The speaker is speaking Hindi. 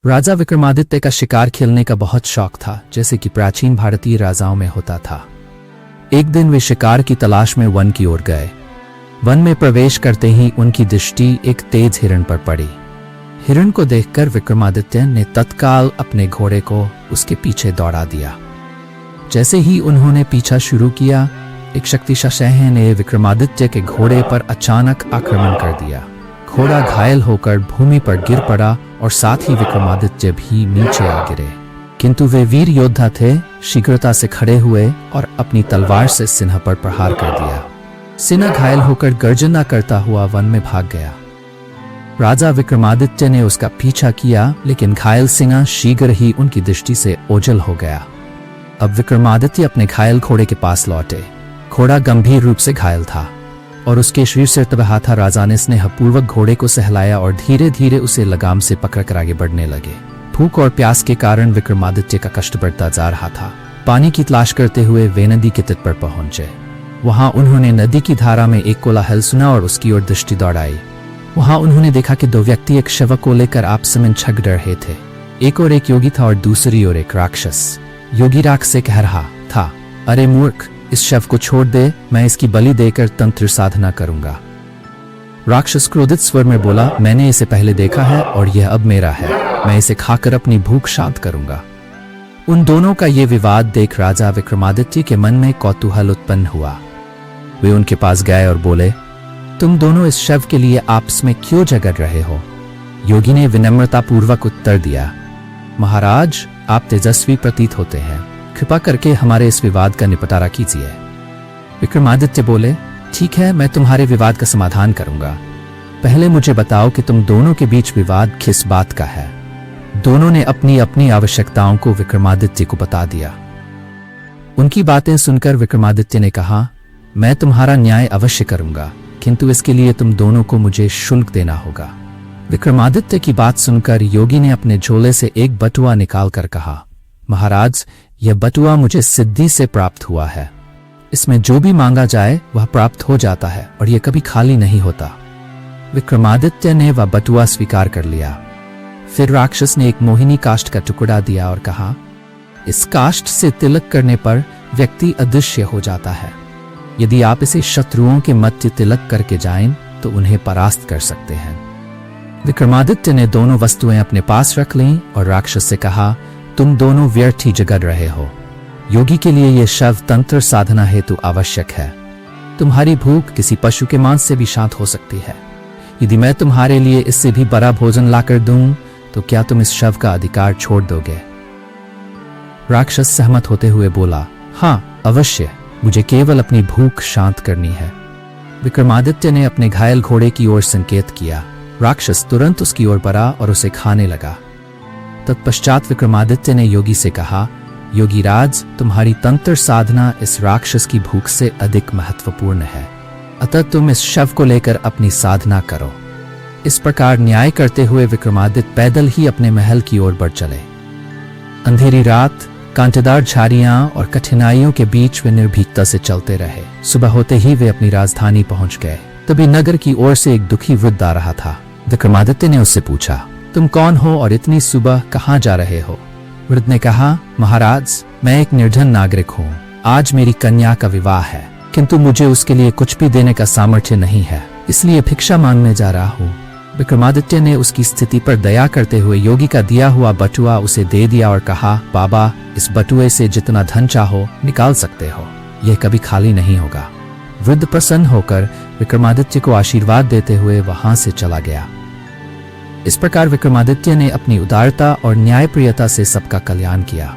राजा विक्रमादित्य का शिकार खेलने का बहुत शौक था, जैसे कि प्राचीन भारतीय राजाओं में होता था। एक दिन वे शिकार की तलाश में वन की ओर गए। वन में प्रवेश करते ही उनकी दृष्टि एक तेज हिरण पर पड़ी। हिरण को देखकर विक्रमादित्य ने तत्काल अपने घोड़े को उसके पीछे दौड़ा दिया। जैसे ही उन्होंने पीछा शुरू किया, एक शक्तिशाली शह ने विक्रमादित्य के घोड़े पर अचानक आक्रमण कर दिया। घोड़ा घायल होकर भूमि पर गिर पड़ा और साथ ही विक्रमादित्य भी नीचे आ गिरे। किंतु वे वीर योद्धा थे, शीघ्रता से खड़े हुए और अपनी तलवार से सिन्हा पर प्रहार कर दिया। सिन्हा घायल होकर गर्जना करता हुआ वन में भाग गया। राजा विक्रमादित्य ने उसका पीछा किया, लेकिन घायल सिन्हा शीघ्र ही उनकी दृष्टि से ओझल हो गया। अब विक्रमादित्य अपने घायल घोड़े के पास लौटे। घोड़ा गंभीर रूप से घायल था और उसके शरीर से तबाह था। राजा ने स्नेहपूर्वक घोड़े को सहलाया और धीरे धीरे उसे लगाम से पकड़कर आगे बढ़ने लगे। भूख और प्यास के कारण विक्रमादित्य का कष्ट बढ़ता जा रहा था। पानी की तलाश करते हुए वे नदी के तट पर पहुंचे। वहां उन्होंने नदी की धारा में एक कोलाहल सुना और उसकी ओर दृष्टि दौड़ाई। वहां उन्होंने देखा कि दो व्यक्ति एक शव को लेकर आपस में झगड़ रहे थे। एक और एक योगी था और दूसरी ओर एक राक्षस। योगी राक्षस से कह रहा था, अरे मूर्ख, इस शव को छोड़ दे, मैं इसकी बलि देकर तंत्र साधना करूंगा। राक्षस क्रोधित स्वर में बोला, मैंने इसे पहले देखा है और यह अब मेरा है। मैं इसे खाकर अपनी भूख शांत करूंगा। उन दोनों का ये विवाद देख राजा विक्रमादित्य के मन में कौतूहल उत्पन्न हुआ। वे उनके पास गए और बोले, तुम दोनों इस शव के लिए आपस में क्यों झगड़ रहे हो? योगी ने विनम्रता पूर्वक उत्तर दिया, महाराज, आप तेजस्वी प्रतीत होते हैं, कृपा करके हमारे इस विवाद का निपटारा कीजिए। विक्रमादित्य बोले, ठीक है, मैं तुम्हारे विवाद का समाधान करूंगा। पहले मुझे बताओ कि तुम दोनों के बीच विवाद किस बात का है। दोनों ने अपनी अपनी आवश्यकताओं को विक्रमादित्य को बता दिया। उनकी बातें सुनकर विक्रमादित्य ने कहा, मैं तुम्हारा न्याय अवश्य करूंगा, किंतु इसके लिए तुम दोनों को मुझे शुल्क देना होगा। विक्रमादित्य की बात सुनकर योगी ने अपने झोले से एक बटुआ निकालकर कहा, महाराज, यह बटुआ मुझे सिद्धि से प्राप्त हुआ है। इसमें जो भी मांगा जाए वह प्राप्त हो जाता है और यह कभी खाली नहीं होता। विक्रमादित्य ने वह बटुआ स्वीकार कर लिया। फिर राक्षस ने एक मोहिनी काष्ठ का टुकड़ा दिया और कहा, इस काष्ठ से तिलक करने पर व्यक्ति अदृश्य हो जाता है। यदि आप इसे शत्रुओं के मध्य तिलक करके जाएं तो उन्हें परास्त कर सकते हैं। विक्रमादित्य ने दोनों वस्तुएं अपने पास रख लीं और राक्षस से कहा, तुम दोनों व्यर्थ ही झगड़ रहे हो। योगी के लिए यह शव तंत्र साधना हेतु आवश्यक है। तुम्हारी भूख किसी पशु के मांस से भी शांत हो सकती है। यदि मैं तुम्हारे लिए इससे भी बड़ा भोजन लाकर दूं तो क्या तुम इस शव का अधिकार छोड़ दोगे? राक्षस सहमत होते हुए बोला, हाँ अवश्य, मुझे केवल अपनी भूख शांत करनी है। विक्रमादित्य ने अपने घायल घोड़े की ओर संकेत किया। राक्षस तुरंत उसकी ओर बढ़ा और उसे खाने लगा। तत्पश्चात विक्रमादित्य ने योगी से कहा, योगीराज, तुम्हारी तंत्र साधना इस राक्षस की भूख से अधिक महत्वपूर्ण है, अतः तुम इस शव को लेकर अपनी साधना करो। इस प्रकार न्याय करते हुए विक्रमादित्य पैदल ही अपने महल की ओर बढ़ चले। अंधेरी रात, कांटेदार झाड़ियां और कठिनाइयों के बीच वे निर्भीकता से चलते रहे। सुबह होते ही वे अपनी राजधानी पहुंच गए। तभी नगर की ओर से एक दुखी वृद्ध आ रहा था। विक्रमादित्य ने उससे पूछा, तुम कौन हो और इतनी सुबह कहाँ जा रहे हो? वृद्ध ने कहा, महाराज, मैं एक निर्धन नागरिक हूँ। आज मेरी कन्या का विवाह है, किंतु मुझे उसके लिए कुछ भी देने का सामर्थ्य नहीं है, इसलिए भिक्षा मांगने जा रहा हूँ। विक्रमादित्य ने उसकी स्थिति पर दया करते हुए योगी का दिया हुआ बटुआ उसे दे दिया और कहा, बाबा, इस बटुए से जितना धन चाहो निकाल सकते हो, यह कभी खाली नहीं होगा। वृद्ध प्रसन्न होकर विक्रमादित्य को आशीर्वाद देते हुए वहां से चला गया। इस प्रकार विक्रमादित्य ने अपनी उदारता और न्यायप्रियता से सबका कल्याण किया।